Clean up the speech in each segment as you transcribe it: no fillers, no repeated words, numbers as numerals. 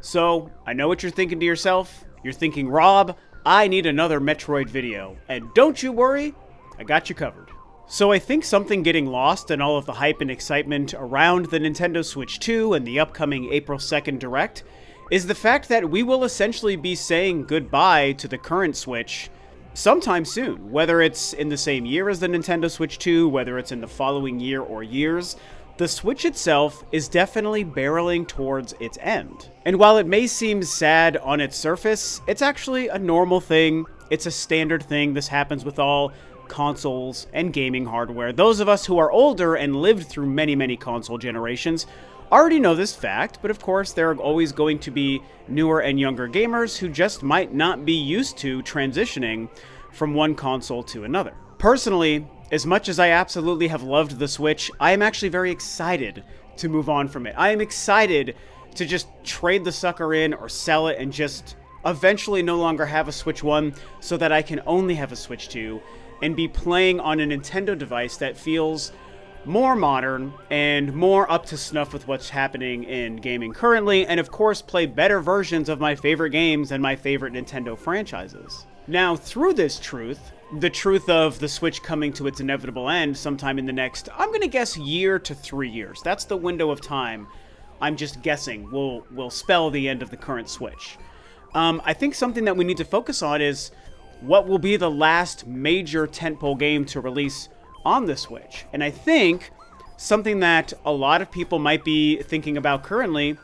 So, I know what you're thinking to yourself. You're thinking, Rob, I need another Metroid video. And don't you worry, I got you covered. So I think something getting lost in all of the hype and excitement around the Nintendo Switch 2 and the upcoming April 2nd Direct is the fact that we will essentially be saying goodbye to the current Switch sometime soon. Whether it's in the same year as the Nintendo Switch 2, whether it's in the following year or years, the Switch itself is definitely barreling towards its end. And while it may seem sad on its surface, it's actually a normal thing. It's a standard thing. This happens with all consoles and gaming hardware. Those of us who are older and lived through many console generations already know this fact, but of course there are always going to be newer and younger gamers who just might not be used to transitioning from one console to another. Personally, as much as I absolutely have loved the Switch, I am actually very excited to move on from it. I am excited to just trade the sucker in or sell it and just eventually no longer have a Switch 1 so that I can only have a Switch 2 and be playing on a Nintendo device that feels more modern and more up to snuff with what's happening in gaming currently, and of course play better versions of my favorite games and my favorite Nintendo franchises. Now, through this truth, the truth of the Switch coming to its inevitable end sometime in the next, I'm going to guess, year to 3 years. That's the window of time I'm just guessing will spell the end of the current Switch. I think something that we need to focus on is what will be the last major tentpole game to release on the Switch. And I think something that a lot of people might be thinking about currently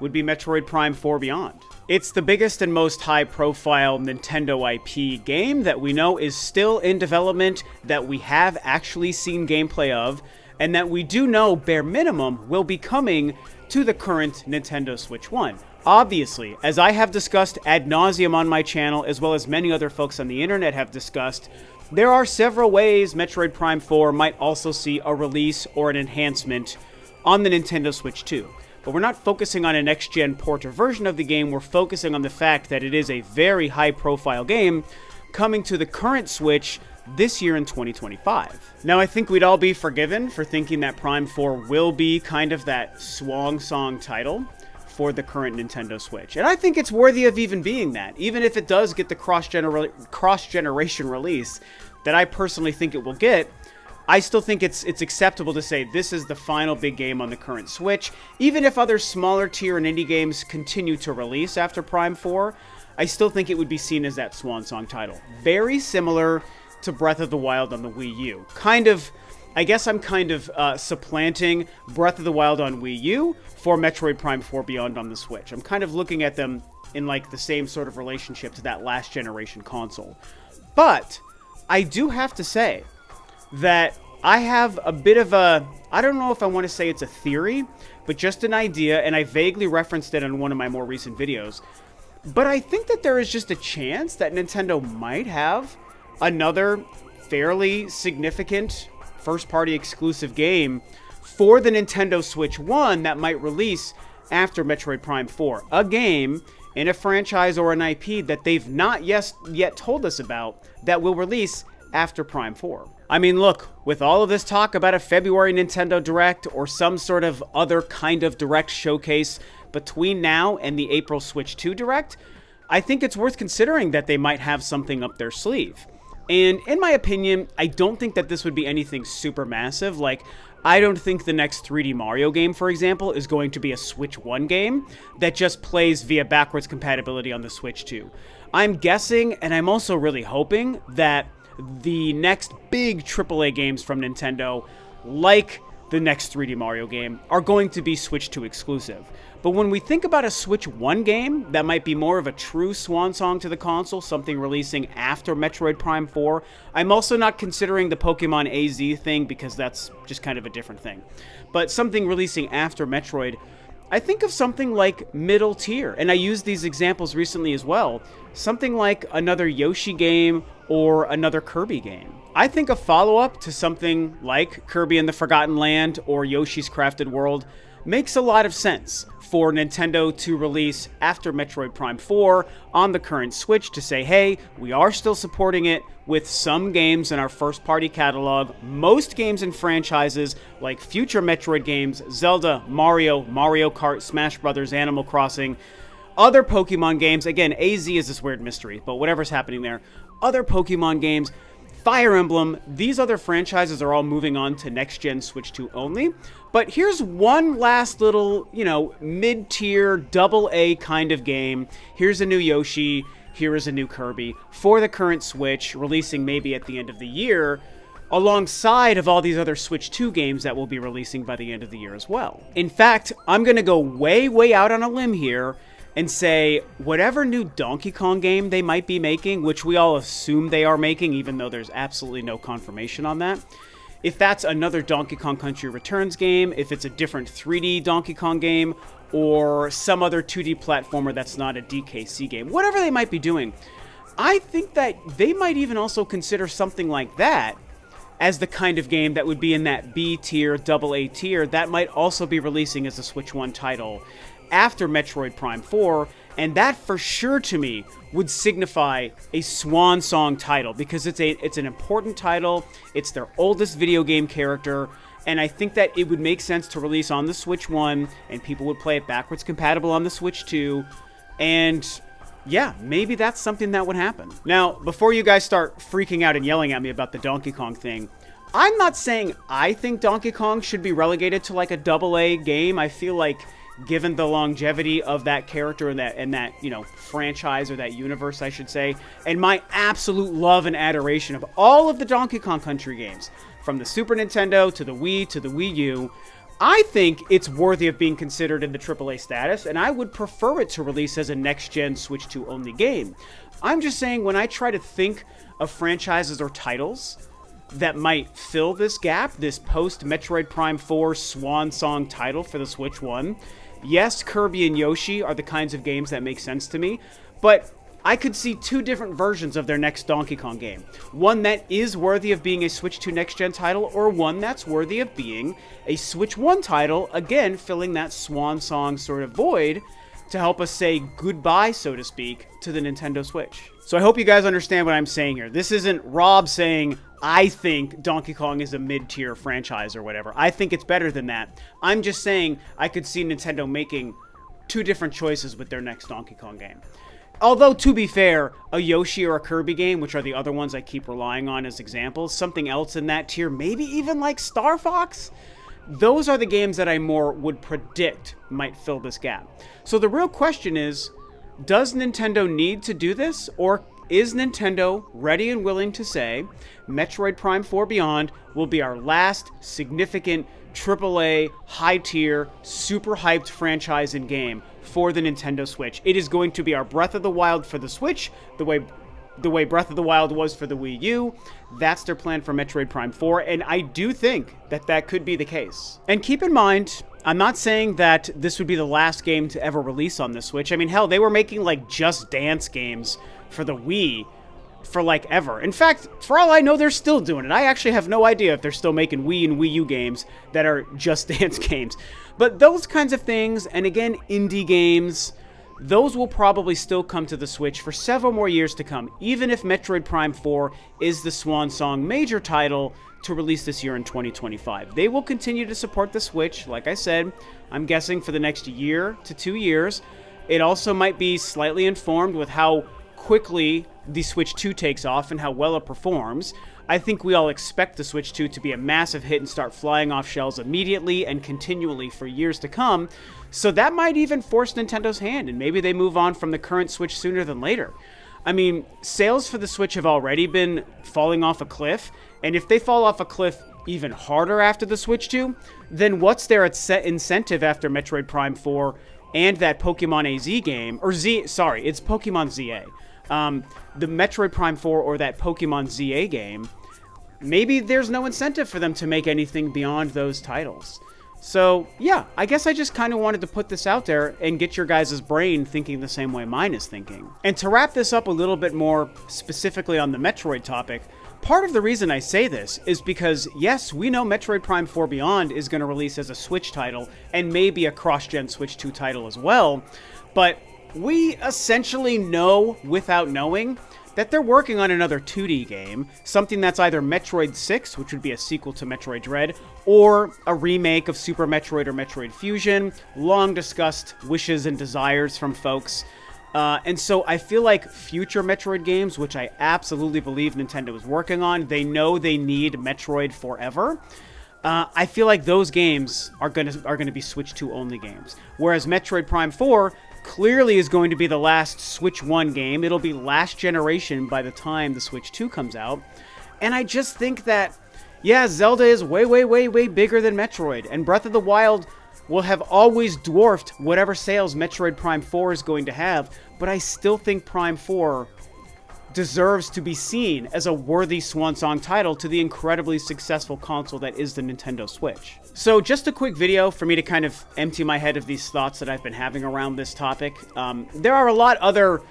would be Metroid Prime 4 Beyond. It's the biggest and most high-profile Nintendo IP game that we know is still in development, that we have actually seen gameplay of, and that we do know, bare minimum, will be coming to the current Nintendo Switch 1. Obviously, as I have discussed ad nauseum on my channel, as well as many other folks on the internet have discussed, there are several ways Metroid Prime 4 might also see a release or an enhancement on the Nintendo Switch 2. But we're not focusing on a next-gen port or version of the game, we're focusing on the fact that it is a very high-profile game coming to the current Switch this year in 2025. Now, I think we'd all be forgiven for thinking that Prime 4 will be kind of that swansong title for the current Nintendo Switch. And I think it's worthy of even being that, even if it does get the cross-generation release that I personally think it will get. I still think it's acceptable to say this is the final big game on the current Switch. Even if other smaller tier and indie games continue to release after Prime 4, I still think it would be seen as that swansong title. Very similar to Breath of the Wild on the Wii U. I guess I'm kind of supplanting Breath of the Wild on Wii U for Metroid Prime 4 Beyond on the Switch. I'm kind of looking at them in like the same sort of relationship to that last generation console. But I do have to say that I have a bit of a, I don't know if I want to say it's a theory, but just an idea, and I vaguely referenced it in one of my more recent videos. But I think that there is just a chance that Nintendo might have another fairly significant first-party exclusive game for the Nintendo Switch 1 that might release after Metroid Prime 4. A game in a franchise or an IP that they've not yet told us about that will release after Prime 4. I mean, look, with all of this talk about a February Nintendo Direct or some sort of other kind of Direct showcase between now and the April Switch 2 Direct, I think it's worth considering that they might have something up their sleeve. And in my opinion, I don't think that this would be anything super massive. Like, I don't think the next 3D Mario game, for example, is going to be a Switch 1 game that just plays via backwards compatibility on the Switch 2. I'm guessing, and I'm also really hoping, that the next big AAA games from Nintendo, like the next 3D Mario game, are going to be Switch 2 exclusive. But when we think about a Switch 1 game that might be more of a true swan song to the console, something releasing after Metroid Prime 4, I'm also not considering the Pokemon AZ thing because that's just kind of a different thing. But something releasing after Metroid, I think of something like middle tier, and I used these examples recently as well. Something like another Yoshi game or another Kirby game. I think a follow-up to something like Kirby and the Forgotten Land or Yoshi's Crafted World makes a lot of sense for Nintendo to release after Metroid Prime 4 on the current Switch to say, hey, we are still supporting it with some games in our first-party catalog, most games and franchises like future Metroid games, Zelda, Mario, Mario Kart, Smash Bros., Animal Crossing, Other Pokemon games, again, AZ is this weird mystery, but whatever's happening there. Other Pokemon games, Fire Emblem, these other franchises are all moving on to next-gen Switch 2 only. But here's one last little, mid-tier, double-A kind of game. Here's a new Yoshi, here is a new Kirby for the current Switch, releasing maybe at the end of the year, alongside of all these other Switch 2 games that will be releasing by the end of the year as well. In fact, I'm going to go way, way out on a limb here and say whatever new Donkey Kong game they might be making, which we all assume they are making, even though there's absolutely no confirmation on that, if that's another Donkey Kong Country Returns game, if it's a different 3D Donkey Kong game, or some other 2D platformer that's not a DKC game, whatever they might be doing, I think that they might even also consider something like that as the kind of game that would be in that B tier, AA tier, that might also be releasing as a Switch 1 title after Metroid Prime 4, and that for sure to me would signify a swan song title, because it's an important title, it's their oldest video game character, and I think that it would make sense to release on the Switch 1, and people would play it backwards compatible on the Switch 2, and yeah, maybe that's something that would happen. Now, before you guys start freaking out and yelling at me about the Donkey Kong thing, I'm not saying I think Donkey Kong should be relegated to like a AA game. I feel like given the longevity of that character and that franchise, or that universe, I should say, and my absolute love and adoration of all of the Donkey Kong Country games, from the Super Nintendo to the Wii to the Wii U, I think it's worthy of being considered in the AAA status, and I would prefer it to release as a next-gen Switch 2 only game. I'm just saying, when I try to think of franchises or titles that might fill this gap, this post-Metroid Prime 4 swan song title for the Switch 1, yes, Kirby and Yoshi are the kinds of games that make sense to me, but I could see two different versions of their next Donkey Kong game. One that is worthy of being a Switch 2 next-gen title, or one that's worthy of being a Switch 1 title, again, filling that swan song sort of void to help us say goodbye, so to speak, to the Nintendo Switch. So I hope you guys understand what I'm saying here. This isn't Rob saying, I think Donkey Kong is a mid-tier franchise or whatever. I think it's better than that. I'm just saying I could see Nintendo making two different choices with their next Donkey Kong game. Although, to be fair, a Yoshi or a Kirby game, which are the other ones I keep relying on as examples, something else in that tier, maybe even like Star Fox, those are the games that I more would predict might fill this gap. So the real question is, does Nintendo need to do this, or is Nintendo ready and willing to say Metroid Prime 4 Beyond will be our last significant AAA, high-tier, super hyped franchise and game for the Nintendo Switch? It is going to be our Breath of the Wild for the Switch, the way Breath of the Wild was for the Wii U. That's their plan for Metroid Prime 4, and I do think that that could be the case. And keep in mind, I'm not saying that this would be the last game to ever release on the Switch. I mean, hell, they were making like Just Dance games for the Wii for like ever. In fact, for all I know, they're still doing it. I actually have no idea if they're still making Wii and Wii U games that are Just Dance games. But those kinds of things, and again, indie games, those will probably still come to the Switch for several more years to come, even if Metroid Prime 4 is the swan song major title to release this year in 2025. They will continue to support the Switch, like I said, I'm guessing for the next year to 2 years. It also might be slightly informed with how quickly the Switch 2 takes off and how well it performs. I think we all expect the Switch 2 to be a massive hit and start flying off shelves immediately and continually for years to come, so that might even force Nintendo's hand, and maybe they move on from the current Switch sooner than later. I mean, sales for the Switch have already been falling off a cliff, and if they fall off a cliff even harder after the Switch 2, then what's their incentive after Metroid Prime 4 and that Pokemon AZ game, or it's Pokemon ZA. The Metroid Prime 4 or that Pokemon ZA game, maybe there's no incentive for them to make anything beyond those titles. So, yeah, I guess I just kind of wanted to put this out there and get your guys' brain thinking the same way mine is thinking. And to wrap this up a little bit more specifically on the Metroid topic, part of the reason I say this is because, yes, we know Metroid Prime 4 Beyond is going to release as a Switch title and maybe a cross-gen Switch 2 title as well, but we essentially know without knowing that they're working on another 2D game, something that's either Metroid 6, which would be a sequel to Metroid Dread, or a remake of Super Metroid or Metroid Fusion, long discussed wishes and desires from folks. And so I feel like future Metroid games, which I absolutely believe Nintendo is working on, they know they need Metroid forever. I feel like those games are gonna be Switch 2 only games. Whereas Metroid Prime 4 clearly is going to be the last Switch 1 game. It'll be last generation by the time the Switch 2 comes out. And I just think that, yeah, Zelda is way, way, way, way bigger than Metroid. And Breath of the Wild will have always dwarfed whatever sales Metroid Prime 4 is going to have. But I still think Prime 4 deserves to be seen as a worthy swan song title to the incredibly successful console that is the Nintendo Switch. So just a quick video for me to kind of empty my head of these thoughts that I've been having around this topic. There are a lot other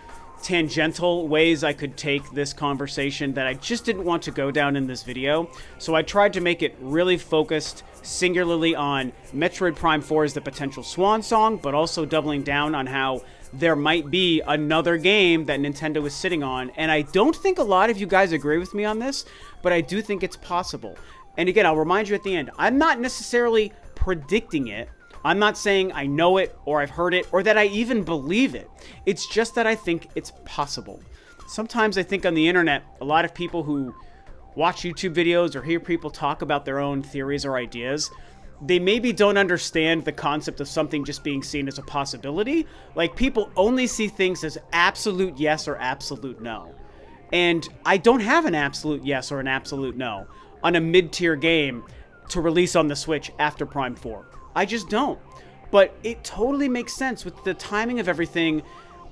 tangential ways I could take this conversation that I just didn't want to go down in this video. So I tried to make it really focused singularly on Metroid Prime 4 as the potential swan song, but also doubling down on how there might be another game that Nintendo is sitting on. And I don't think a lot of you guys agree with me on this, but I do think it's possible. And again, I'll remind you at the end, I'm not necessarily predicting it. I'm not saying I know it or I've heard it or that I even believe it. It's just that I think it's possible. Sometimes I think on the internet, a lot of people who watch YouTube videos or hear people talk about their own theories or ideas, they maybe don't understand the concept of something just being seen as a possibility. Like, people only see things as absolute yes or absolute no. And I don't have an absolute yes or an absolute no on a mid-tier game to release on the Switch after Prime 4. I just don't. But it totally makes sense with the timing of everything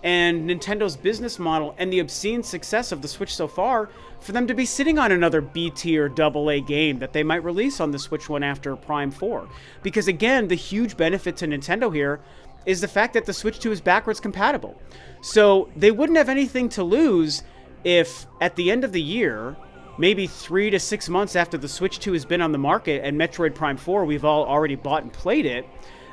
and Nintendo's business model and the obscene success of the Switch so far for them to be sitting on another B-tier AA game that they might release on the Switch 1 after Prime 4. Because again, the huge benefit to Nintendo here is the fact that the Switch 2 is backwards compatible. So they wouldn't have anything to lose if at the end of the year, maybe 3 to 6 months after the Switch 2 has been on the market and Metroid Prime 4, we've all already bought and played it,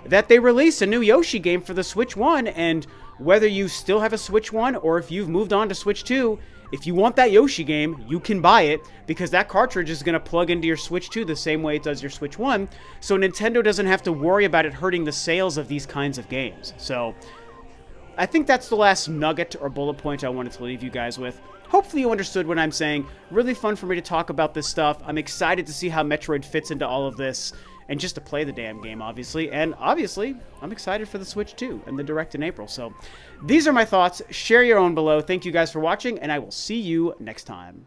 that they release a new Yoshi game for the Switch 1, and whether you still have a Switch 1 or if you've moved on to Switch 2, if you want that Yoshi game, you can buy it because that cartridge is going to plug into your Switch 2 the same way it does your Switch 1, so Nintendo doesn't have to worry about it hurting the sales of these kinds of games. So I think that's the last nugget or bullet point I wanted to leave you guys with. Hopefully you understood what I'm saying. Really fun for me to talk about this stuff. I'm excited to see how Metroid fits into all of this and just to play the damn game, obviously. And obviously, I'm excited for the Switch 2 and the Direct in April. So these are my thoughts. Share your own below. Thank you guys for watching, and I will see you next time.